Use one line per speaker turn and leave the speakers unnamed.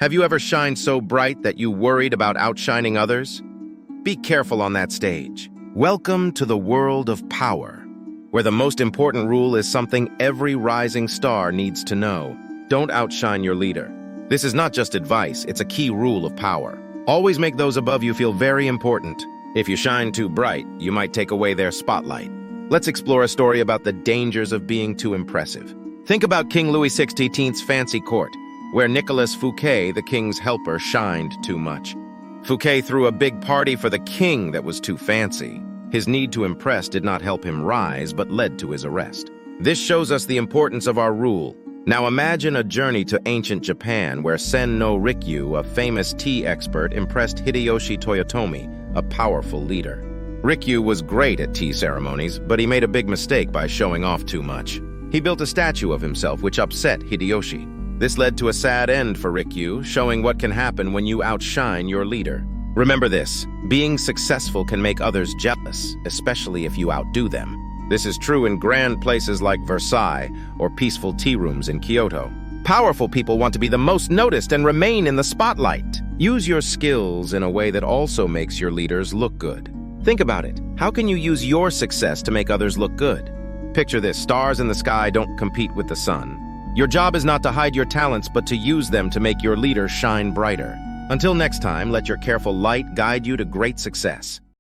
Have you ever shined so bright that you worried about outshining others? Be careful on that stage. Welcome to the world of power, where the most important rule is something every rising star needs to know. Don't outshine your leader. This is not just advice, it's a key rule of power. Always make those above you feel very important. If you shine too bright, you might take away their spotlight. Let's explore a story about the dangers of being too impressive. Think about King Louis XVI's fancy court, where Nicolas Fouquet, the king's helper, shined too much. Fouquet threw a big party for the king that was too fancy. His need to impress did not help him rise, but led to his arrest. This shows us the importance of our rule. Now imagine a journey to ancient Japan where Sen no Rikyu, a famous tea expert, impressed Hideyoshi Toyotomi, a powerful leader. Rikyu was great at tea ceremonies, but he made a big mistake by showing off too much. He built a statue of himself, which upset Hideyoshi. This led to a sad end for Rikyu, showing what can happen when you outshine your leader. Remember this, being successful can make others jealous, especially if you outdo them. This is true in grand places like Versailles or peaceful tea rooms in Kyoto. Powerful people want to be the most noticed and remain in the spotlight. Use your skills in a way that also makes your leaders look good. Think about it. How can you use your success to make others look good? Picture this, stars in the sky don't compete with the sun. Your job is not to hide your talents, but to use them to make your leader shine brighter. Until next time, let your careful light guide you to great success.